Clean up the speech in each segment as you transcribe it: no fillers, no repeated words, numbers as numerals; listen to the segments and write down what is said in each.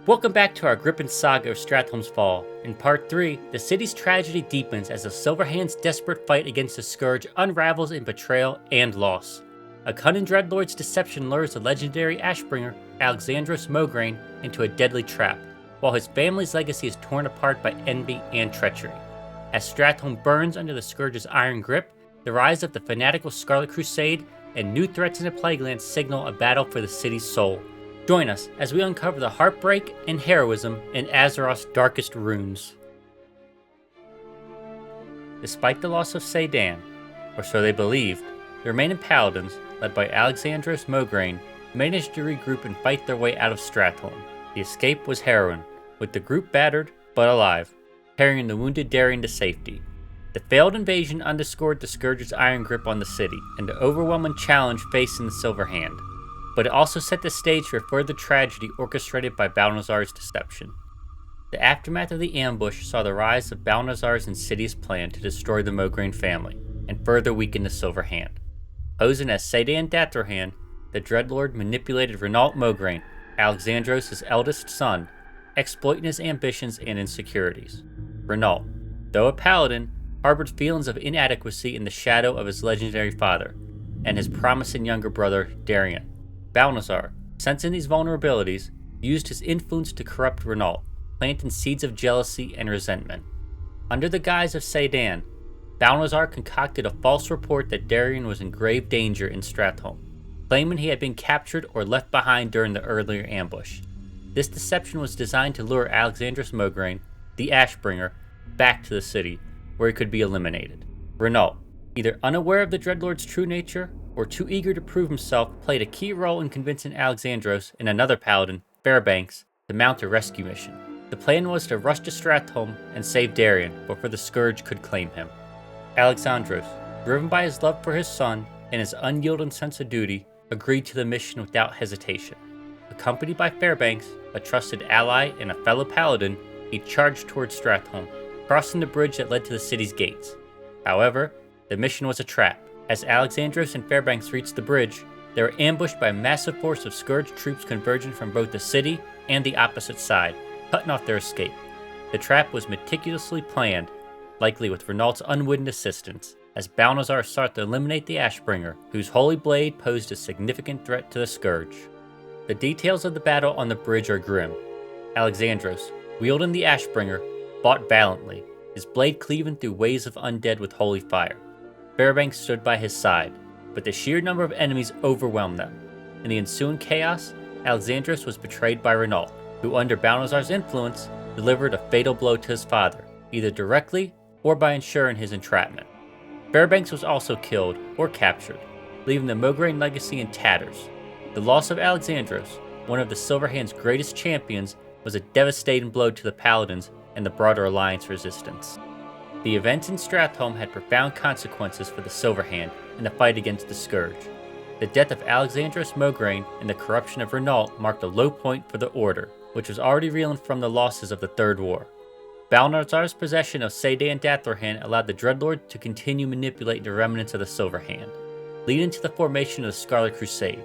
Welcome back to our gripping saga of Stratholme's fall. In part 3, the city's tragedy deepens as the Silverhand's desperate fight against the Scourge unravels in betrayal and loss. A cunning dreadlord's deception lures the legendary Ashbringer, Alexandros Mograine, into a deadly trap, while his family's legacy is torn apart by envy and treachery. As Stratholme burns under the Scourge's iron grip, the rise of the fanatical Scarlet Crusade and new threats in the Plaguelands signal a battle for the city's soul. Join us as we uncover the heartbreak and heroism in Azeroth's darkest runes. Despite the loss of Seydan, or so they believed, the remaining paladins, led by Alexandros Mograine, managed to regroup and fight their way out of Stratholme. The escape was harrowing, with the group battered but alive, carrying the wounded Darien to safety. The failed invasion underscored the Scourge's iron grip on the city and the overwhelming challenge facing the Silverhand. But it also set the stage for further tragedy orchestrated by Balnazzar's deception. The aftermath of the ambush saw the rise of Balnazzar's insidious plan to destroy the Mograine family and further weaken the Silverhand. Posing as Seydan Dathrahand, the dreadlord manipulated Renault Mograine, Alexandros' eldest son, exploiting his ambitions and insecurities. Renault, though a paladin, harbored feelings of inadequacy in the shadow of his legendary father and his promising younger brother, Darien. Balnazzar, sensing these vulnerabilities, used his influence to corrupt Renault, planting seeds of jealousy and resentment. Under the guise of Seydan, Balnazzar concocted a false report that Darien was in grave danger in Stratholme, claiming he had been captured or left behind during the earlier ambush. This deception was designed to lure Alexandros Mograine, the Ashbringer, back to the city, where he could be eliminated. Renault, either unaware of the dreadlord's true nature or too eager to prove himself, played a key role in convincing Alexandros and another paladin, Fairbanks, to mount a rescue mission. The plan was to rush to Stratholme and save Darien before the Scourge could claim him. Alexandros, driven by his love for his son and his unyielding sense of duty, agreed to the mission without hesitation. Accompanied by Fairbanks, a trusted ally and a fellow paladin, he charged towards Stratholme, crossing the bridge that led to the city's gates. However, the mission was a trap. As Alexandros and Fairbanks reached the bridge, they were ambushed by a massive force of Scourge troops converging from both the city and the opposite side, cutting off their escape. The trap was meticulously planned, likely with Renault's unwitting assistance, as Balnazzar sought to eliminate the Ashbringer, whose holy blade posed a significant threat to the Scourge. The details of the battle on the bridge are grim. Alexandros, wielding the Ashbringer, fought valiantly, his blade cleaving through waves of undead with holy fire. Fairbanks stood by his side, but the sheer number of enemies overwhelmed them. In the ensuing chaos, Alexandros was betrayed by Renault, who under Balnazzar's influence, delivered a fatal blow to his father, either directly or by ensuring his entrapment. Fairbanks was also killed or captured, leaving the Mograine legacy in tatters. The loss of Alexandros, one of the Silverhand's greatest champions, was a devastating blow to the Paladins and the broader Alliance resistance. The events in Stratholme had profound consequences for the Silverhand in the fight against the Scourge. The death of Alexandros Mograine and the corruption of Renault marked a low point for the Order, which was already reeling from the losses of the Third War. Balnazzar's possession of Seydan Dathrahand allowed the dreadlord to continue manipulating the remnants of the Silverhand, leading to the formation of the Scarlet Crusade,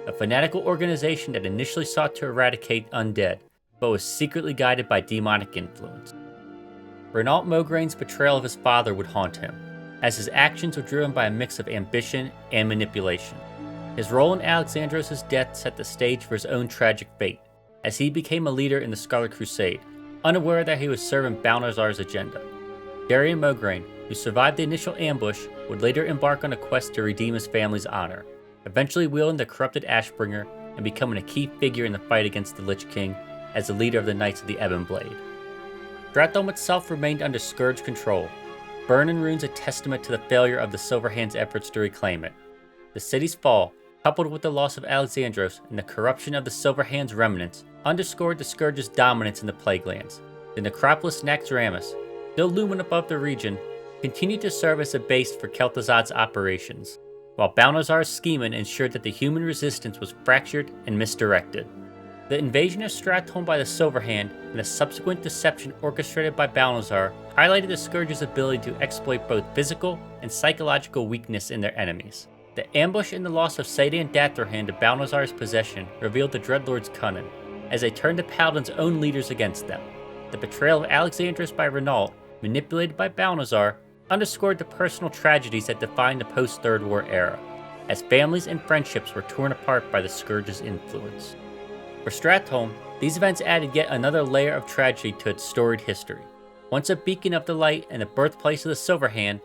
a fanatical organization that initially sought to eradicate undead, but was secretly guided by demonic influence. Renault Mograine's betrayal of his father would haunt him, as his actions were driven by a mix of ambition and manipulation. His role in Alexandros' death set the stage for his own tragic fate, as he became a leader in the Scarlet Crusade, unaware that he was serving Balnazzar's agenda. Darien Mograine, who survived the initial ambush, would later embark on a quest to redeem his family's honor, eventually wielding the corrupted Ashbringer and becoming a key figure in the fight against the Lich King as the leader of the Knights of the Ebon Blade. Stratholme itself remained under Scourge control, burning ruins a testament to the failure of the Silverhand's efforts to reclaim it. The city's fall, coupled with the loss of Alexandros and the corruption of the Silverhand's remnants, underscored the Scourge's dominance in the Plaguelands. The necropolis Naxxramas, still looming above the region, continued to serve as a base for Kel'Thuzad's operations, while Balnazzar's scheming ensured that the human resistance was fractured and misdirected. The invasion of Stratholme by the Silverhand and the subsequent deception orchestrated by Balnazzar highlighted the Scourge's ability to exploit both physical and psychological weakness in their enemies. The ambush and the loss of Seydan Dathrahand to Balnazzar's possession revealed the dreadlord's cunning. as they turned the Paladins' own leaders against them. The betrayal of Alexandros by Renault, manipulated by Balnazzar, underscored the personal tragedies that defined the post-Third War era, as families and friendships were torn apart by the Scourge's influence. For Stratholme, these events added yet another layer of tragedy to its storied history. Once a beacon of the light and the birthplace of the Silver Hand,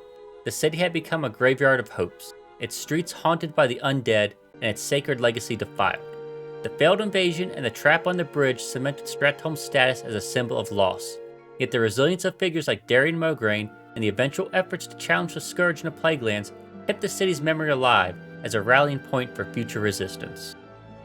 the city had become a graveyard of hopes, its streets haunted by the undead and its sacred legacy defiled. The failed invasion and the trap on the bridge cemented Stratholme's status as a symbol of loss, yet the resilience of figures like Baron Mograine and the eventual efforts to challenge the Scourge in the Plaguelands kept the city's memory alive as a rallying point for future resistance.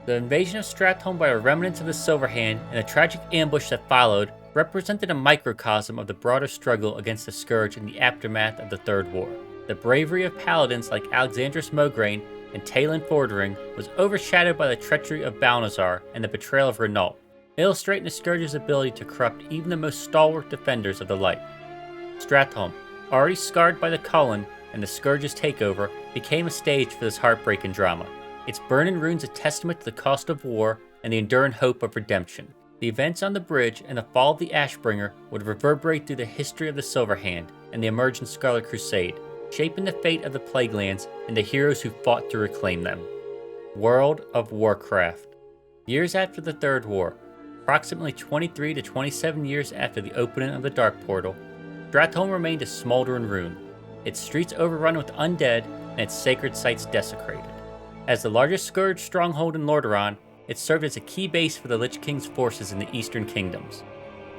The invasion of Stratholme by the remnants of the Silver Hand and the tragic ambush that followed represented a microcosm of the broader struggle against the Scourge in the aftermath of the Third War. The bravery of paladins like Alexandros Mograine and Talon Fordring was overshadowed by the treachery of Balnazzar and the betrayal of Renault, illustrating the Scourge's ability to corrupt even the most stalwart defenders of the light. Stratholme, already scarred by the Cullen and the Scourge's takeover, became a stage for this heartbreaking drama. Its burning ruins a testament to the cost of war and the enduring hope of redemption. The events on the bridge and the fall of the Ashbringer would reverberate through the history of the Silver Hand and the emerging Scarlet Crusade, shaping the fate of the Plaguelands and the heroes who fought to reclaim them. World of Warcraft. Years after the Third War, approximately 23 to 27 years after the opening of the Dark Portal, Stratholme remained a smoldering ruin, its streets overrun with undead and its sacred sites desecrated. As the largest Scourge stronghold in Lordaeron, it served as a key base for the Lich King's forces in the Eastern Kingdoms.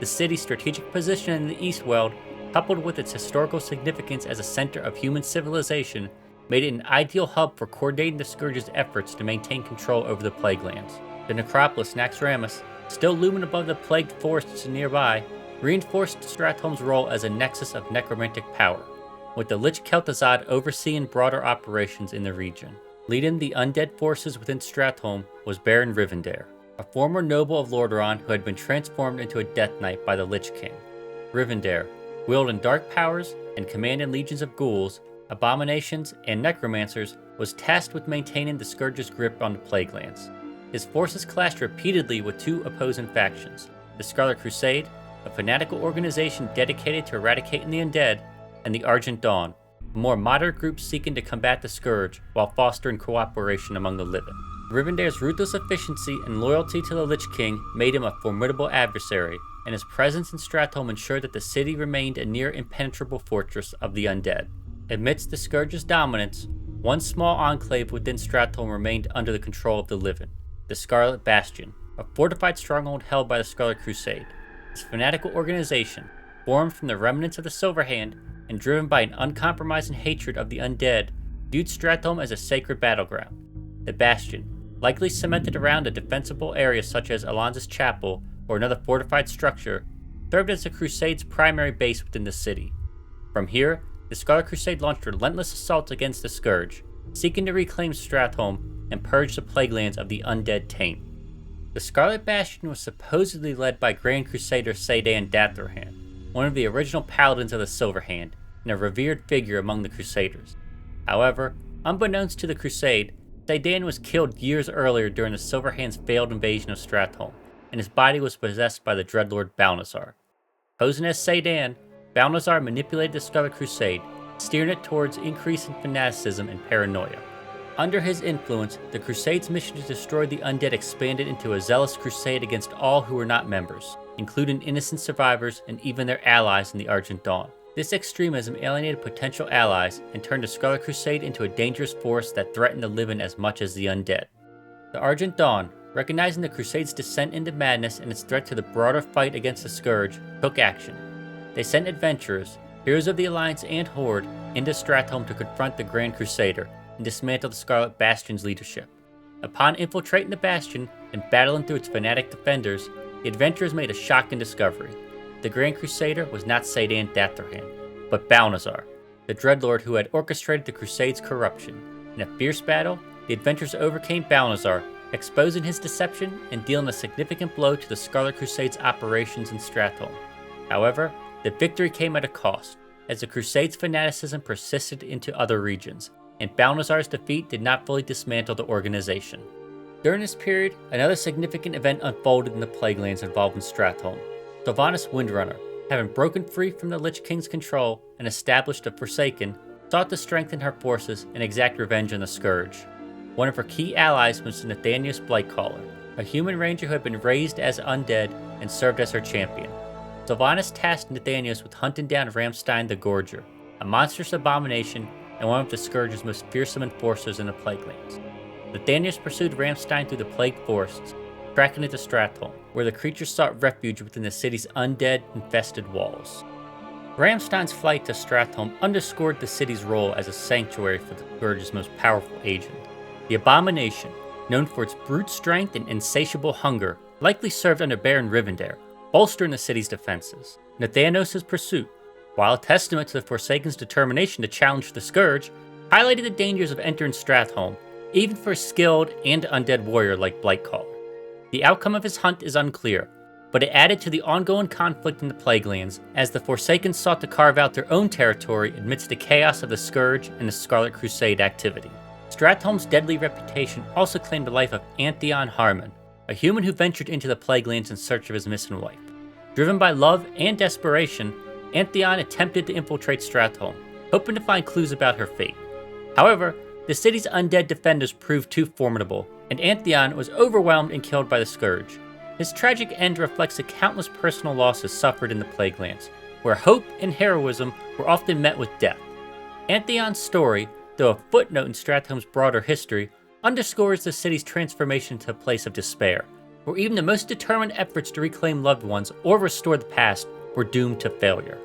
The city's strategic position in the Eastweld, coupled with its historical significance as a center of human civilization, made it an ideal hub for coordinating the Scourge's efforts to maintain control over the Plaguelands. The necropolis Naxxramas, still looming above the plagued forests nearby, reinforced Stratholme's role as a nexus of necromantic power, with the Lich Kel'Thuzad overseeing broader operations in the region. Leading the undead forces within Stratholme was Baron Rivendare, a former noble of Lordaeron who had been transformed into a Death Knight by the Lich King. Rivendare, wielding dark powers and commanding legions of ghouls, abominations, and necromancers, was tasked with maintaining the Scourge's grip on the Plaguelands. His forces clashed repeatedly with two opposing factions, the Scarlet Crusade, a fanatical organization dedicated to eradicating the undead, and the Argent Dawn, a more moderate group seeking to combat the Scourge while fostering cooperation among the living. Rivendare's ruthless efficiency and loyalty to the Lich King made him a formidable adversary, and his presence in Stratholme ensured that the city remained a near impenetrable fortress of the undead. Amidst the Scourge's dominance, one small enclave within Stratholme remained under the control of the living, the Scarlet Bastion, a fortified stronghold held by the Scarlet Crusade. This fanatical organization, formed from the remnants of the Silver Hand and driven by an uncompromising hatred of the undead, viewed Stratholme as a sacred battleground. The Bastion, likely cemented around a defensible area such as Alonza's Chapel or another fortified structure, served as the Crusade's primary base within the city. From here, the Scarlet Crusade launched relentless assaults against the Scourge, seeking to reclaim Stratholme and purge the Plaguelands of the undead taint. The Scarlet Bastion was supposedly led by Grand Crusader Seydan Datharhan, one of the original paladins of the Silver Hand, and a revered figure among the Crusaders. However, unbeknownst to the Crusade, Seydan was killed years earlier during the Silver Hand's failed invasion of Stratholme, and his body was possessed by the dreadlord Balnazzar. Posing as Seydan, Balnazzar manipulated the Scarlet Crusade, steering it towards increasing fanaticism and paranoia. Under his influence, the Crusade's mission to destroy the undead expanded into a zealous crusade against all who were not members, including innocent survivors and even their allies in the Argent Dawn. This extremism alienated potential allies and turned the Scarlet Crusade into a dangerous force that threatened the living as much as the undead. The Argent Dawn, recognizing the Crusade's descent into madness and its threat to the broader fight against the Scourge, took action. They sent adventurers, heroes of the Alliance and Horde, into Stratholme to confront the Grand Crusader and dismantle the Scarlet Bastion's leadership. Upon infiltrating the Bastion and battling through its fanatic defenders, the adventurers made a shocking discovery. The Grand Crusader was not Seydan Datharhan, but Balnazzar, the dreadlord who had orchestrated the Crusade's corruption. In a fierce battle, the adventurers overcame Balnazzar, exposing his deception and dealing a significant blow to the Scarlet Crusade's operations in Stratholme. However, the victory came at a cost, as the Crusade's fanaticism persisted into other regions, and Balnazzar's defeat did not fully dismantle the organization. During this period, another significant event unfolded in the Plaguelands involving Stratholme. Sylvanas Windrunner, having broken free from the Lich King's control and established a Forsaken, sought to strengthen her forces and exact revenge on the Scourge. One of her key allies was Nathanius Blightcaller, a human ranger who had been raised as undead and served as her champion. Sylvanas tasked Nathanius with hunting down Ramstein the Gorger, a monstrous abomination and one of the Scourge's most fearsome enforcers in the Plaguelands. Nathanius pursued Ramstein through the plagued forests, tracking it to Stratholme, where the creature sought refuge within the city's undead-infested walls. Ramstein's flight to Stratholme underscored the city's role as a sanctuary for the Scourge's most powerful agent. The abomination, known for its brute strength and insatiable hunger, likely served under Baron Rivendare, bolstering the city's defenses. Nathanios' pursuit, while a testament to the Forsaken's determination to challenge the Scourge, highlighted the dangers of entering Stratholme, even for a skilled and undead warrior like Blightcaller. The outcome of his hunt is unclear, but it added to the ongoing conflict in the Plaguelands as the Forsaken sought to carve out their own territory amidst the chaos of the Scourge and the Scarlet Crusade activity. Stratholme's deadly reputation also claimed the life of Antheon Harmon, a human who ventured into the Plaguelands in search of his missing wife. Driven by love and desperation, Antheon attempted to infiltrate Stratholme, hoping to find clues about her fate. However, the city's undead defenders proved too formidable, and Antheon was overwhelmed and killed by the Scourge. His tragic end reflects the countless personal losses suffered in the Plaguelands, where hope and heroism were often met with death. Antheon's story, though a footnote in Stratholme's broader history, underscores the city's transformation to a place of despair, where even the most determined efforts to reclaim loved ones or restore the past were doomed to failure.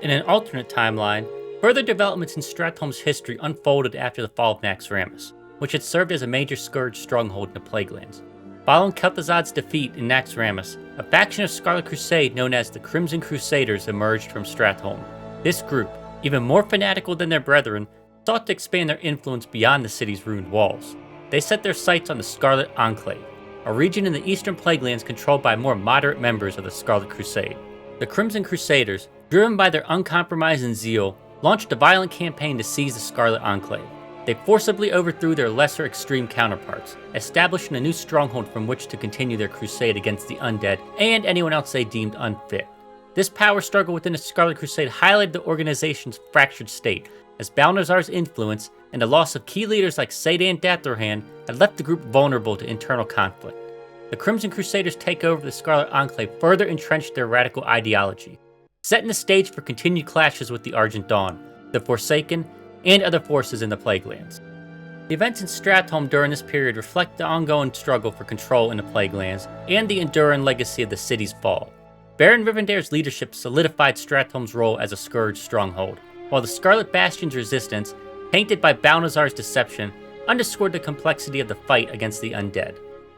In an alternate timeline, further developments in Stratholme's history unfolded after the fall of Naxxramas, which had served as a major Scourge stronghold in the Plaguelands. Following Kel'Thuzad's defeat in Naxxramas, a faction of Scarlet Crusade known as the Crimson Crusaders emerged from Stratholme. This group, even more fanatical than their brethren, sought to expand their influence beyond the city's ruined walls. They set their sights on the Scarlet Enclave, a region in the eastern Plaguelands controlled by more moderate members of the Scarlet Crusade. The Crimson Crusaders, driven by their uncompromising zeal, launched a violent campaign to seize the Scarlet Enclave. They forcibly overthrew their lesser extreme counterparts, establishing a new stronghold from which to continue their crusade against the undead and anyone else they deemed unfit. This power struggle within the Scarlet Crusade highlighted the organization's fractured state, as Balnazzar's influence and the loss of key leaders like Seydan Dathrahand had left the group vulnerable to internal conflict. The Crimson Crusaders' takeover of the Scarlet Enclave further entrenched their radical ideology, setting the stage for continued clashes with the Argent Dawn, the Forsaken, and other forces in the Plaguelands. The events in Stratholme during this period reflect the ongoing struggle for control in the Plaguelands and the enduring legacy of the city's fall. Baron Rivendare's leadership solidified Stratholme's role as a Scourge stronghold, while the Scarlet Bastion's resistance, tainted by Balnazzar's deception, underscored the complexity of the fight against the undead.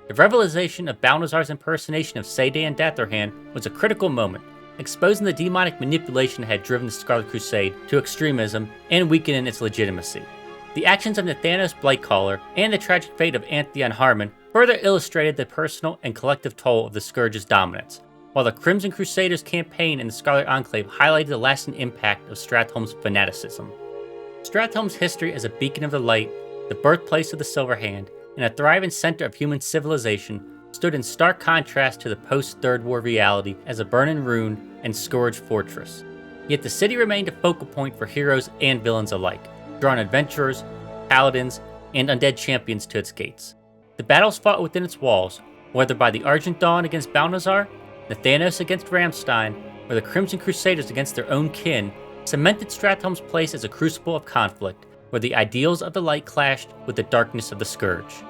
The revelation of Balnazzar's impersonation of Seydan Dathrahand was a critical moment, exposing the demonic manipulation that had driven the Scarlet Crusade to extremism and weakening its legitimacy. The actions of Nathanios Blightcaller and the tragic fate of Antheon Harmon further illustrated the personal and collective toll of the Scourge's dominance, while the Crimson Crusaders' campaign in the Scarlet Enclave highlighted the lasting impact of Stratholme's fanaticism. Stratholme's history as a beacon of the light, the birthplace of the Silver Hand, and a thriving center of human civilization stood in stark contrast to the post-Third War reality as a burning ruin and Scourge fortress. Yet the city remained a focal point for heroes and villains alike, drawing adventurers, paladins, and undead champions to its gates. The battles fought within its walls, whether by the Argent Dawn against Balnazzar, Nathanios against Ramstein, or the Crimson Crusaders against their own kin, cemented Stratholme's place as a crucible of conflict, where the ideals of the light clashed with the darkness of the Scourge.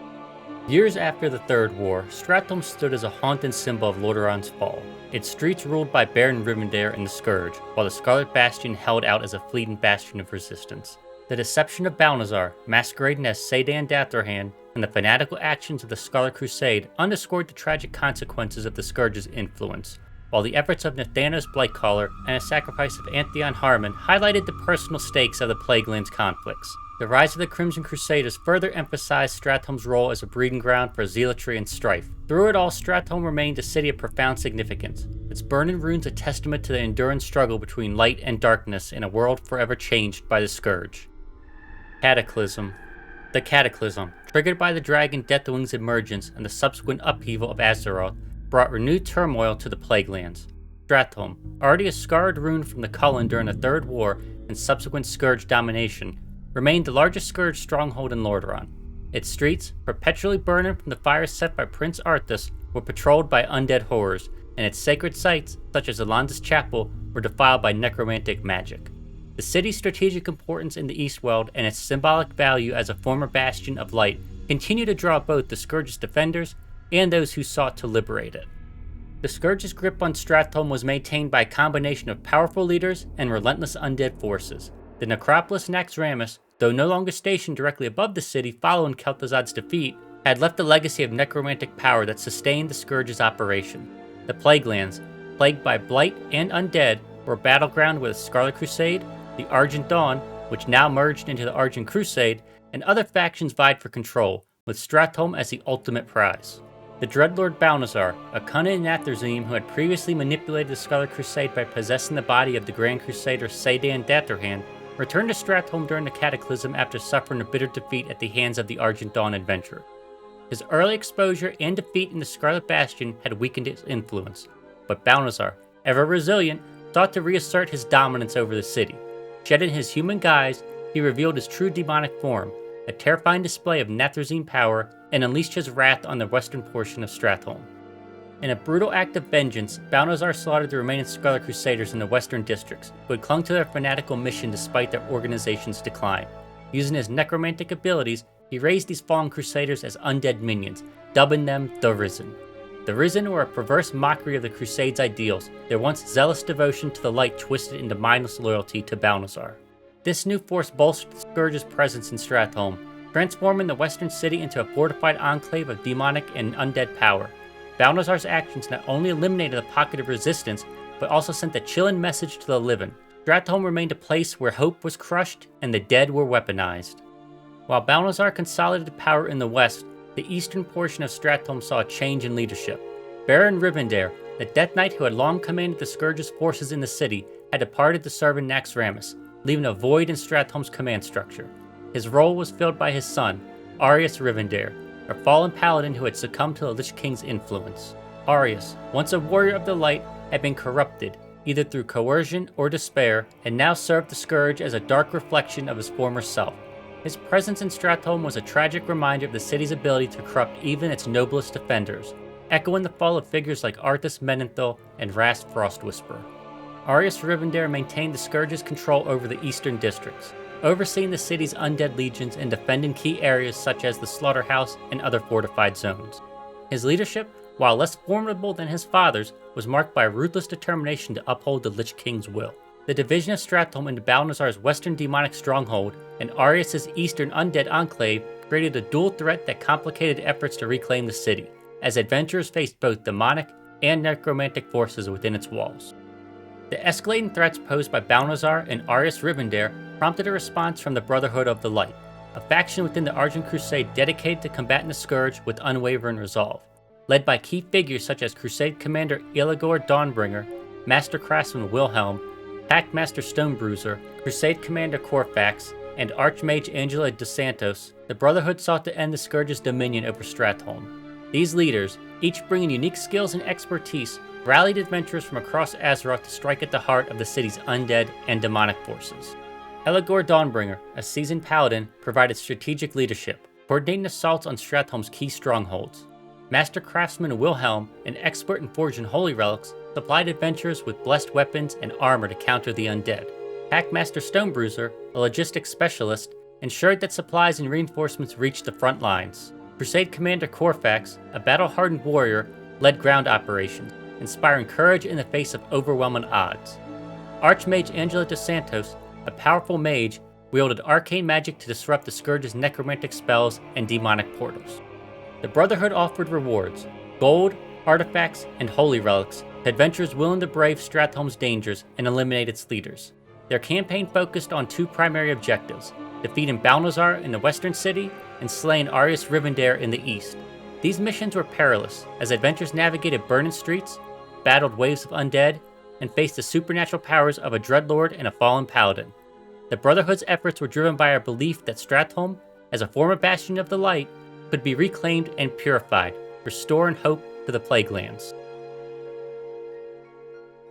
Years after the Third War, Stratholme stood as a haunting symbol of Lordran's fall, its streets ruled by Baron Rivendare and the Scourge, while the Scarlet Bastion held out as a fleeting bastion of resistance. The deception of Balnazzar, masquerading as Seydan Dathrahand, and the fanatical actions of the Scarlet Crusade underscored the tragic consequences of the Scourge's influence, while the efforts of Nathanios Blightcaller and the sacrifice of Antheon Harmon highlighted the personal stakes of the Plaguelands conflicts. The rise of the Crimson Crusaders further emphasized Stratholme's role as a breeding ground for zealotry and strife. Through it all, Stratholme remained a city of profound significance, its burning ruins a testament to the enduring struggle between light and darkness in a world forever changed by the Scourge. Cataclysm. The Cataclysm, triggered by the dragon Deathwing's emergence and the subsequent upheaval of Azeroth, brought renewed turmoil to the Plaguelands. Stratholme, already a scarred ruin from the Cullen during the Third War and subsequent Scourge domination, remained the largest Scourge stronghold in Lordaeron. Its streets, perpetually burning from the fires set by Prince Arthas, were patrolled by undead horrors, and its sacred sites, such as Alanda's Chapel, were defiled by necromantic magic. The city's strategic importance in the Eastworld and its symbolic value as a former bastion of light continue to draw both the Scourge's defenders and those who sought to liberate it. The Scourge's grip on Stratholme was maintained by a combination of powerful leaders and relentless undead forces. The necropolis Naxxramas, though no longer stationed directly above the city following Kel'Thuzad's defeat, had left a legacy of necromantic power that sustained the Scourge's operation. The Plaguelands, plagued by blight and undead, were a battleground where the Scarlet Crusade, the Argent Dawn, which now merged into the Argent Crusade, and other factions vied for control, with Stratholme as the ultimate prize. The dreadlord Balnazzar, a cunning Nathrezim who had previously manipulated the Scarlet Crusade by possessing the body of the Grand Crusader Seydan Datharhand, returned to Stratholme during the Cataclysm after suffering a bitter defeat at the hands of the Argent Dawn adventurer. His early exposure and defeat in the Scarlet Bastion had weakened his influence, but Balnazzar, ever resilient, sought to reassert his dominance over the city. Shedding his human guise, he revealed his true demonic form, a terrifying display of Nathrezim power, and unleashed his wrath on the western portion of Stratholme. In a brutal act of vengeance, Balnazzar slaughtered the remaining Scarlet Crusaders in the western districts, who had clung to their fanatical mission despite their organization's decline. Using his necromantic abilities, he raised these fallen Crusaders as undead minions, dubbing them the Risen. The Risen were a perverse mockery of the Crusade's ideals, their once zealous devotion to the light twisted into mindless loyalty to Balnazzar. This new force bolstered the Scourge's presence in Stratholme, transforming the western city into a fortified enclave of demonic and undead power. Balnazzar's actions not only eliminated a pocket of resistance, but also sent a chilling message to the living. Stratholme remained a place where hope was crushed and the dead were weaponized. While Balnazzar consolidated power in the west, the eastern portion of Stratholme saw a change in leadership. Baron Rivendare, the Death Knight who had long commanded the Scourge's forces in the city, had departed to serve in Naxxramas, leaving a void in Stratholme's command structure. His role was filled by his son, Aurius Rivendare, a fallen paladin who had succumbed to the Lich King's influence. Aurius, once a warrior of the light, had been corrupted, either through coercion or despair, and now served the Scourge as a dark reflection of his former self. His presence in Stratholme was a tragic reminder of the city's ability to corrupt even its noblest defenders, echoing the fall of figures like Arthas Menethil and Rast Frostwhisperer. Aurius Rivendare maintained the Scourge's control over the eastern districts, overseeing the city's undead legions and defending key areas such as the Slaughterhouse and other fortified zones. His leadership, while less formidable than his father's, was marked by a ruthless determination to uphold the Lich King's will. The division of Stratholme into Balnazzar's western demonic stronghold and Aurius's eastern undead enclave created a dual threat that complicated efforts to reclaim the city, as adventurers faced both demonic and necromantic forces within its walls. The escalating threats posed by Balnazzar and Aurius Rivendare prompted a response from the Brotherhood of the Light, a faction within the Argent Crusade dedicated to combating the Scourge with unwavering resolve. Led by key figures such as Crusade Commander Eligor Dawnbringer, Master Craftsman Wilhelm, Packmaster Stonebruiser, Crusade Commander Corfax, and Archmage Angela dos Santos, the Brotherhood sought to end the Scourge's dominion over Stratholme. These leaders, each bringing unique skills and expertise, rallied adventurers from across Azeroth to strike at the heart of the city's undead and demonic forces. Eligor Dawnbringer, a seasoned paladin, provided strategic leadership, coordinating assaults on Stratholme's key strongholds. Master Craftsman Wilhelm, an expert in forging holy relics, supplied adventurers with blessed weapons and armor to counter the undead. Packmaster Stonebruiser, a logistics specialist, ensured that supplies and reinforcements reached the front lines. Crusade Commander Corfax, a battle-hardened warrior, led ground operations, inspiring courage in the face of overwhelming odds. Archmage Angela dos Santos, a powerful mage, wielded arcane magic to disrupt the Scourge's necromantic spells and demonic portals. The Brotherhood offered rewards, gold, artifacts, and holy relics to adventurers willing to brave Stratholme's dangers and eliminate its leaders. Their campaign focused on two primary objectives: defeating Balnazzar in the western city and slaying Aurius Rivendare in the east. These missions were perilous, as adventurers navigated burning streets, battled waves of undead, and faced the supernatural powers of a dreadlord and a fallen paladin. The Brotherhood's efforts were driven by our belief that Stratholme, as a former bastion of the light, could be reclaimed and purified, restoring hope to the Plaguelands.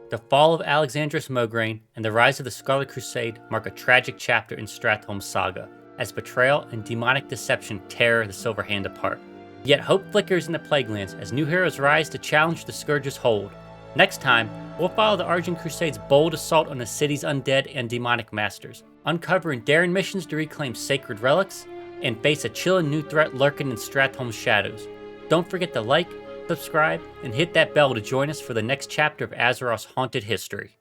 The fall of Alexandros Mograine and the rise of the Scarlet Crusade mark a tragic chapter in Stratholme's saga, as betrayal and demonic deception tear the Silver Hand apart. Yet hope flickers in the Plaguelands as new heroes rise to challenge the Scourge's hold. Next time, we'll follow the Argent Crusade's bold assault on the city's undead and demonic masters, uncovering daring missions to reclaim sacred relics, and face a chilling new threat lurking in Stratholme's shadows. Don't forget to like, subscribe, and hit that bell to join us for the next chapter of Azeroth's haunted history.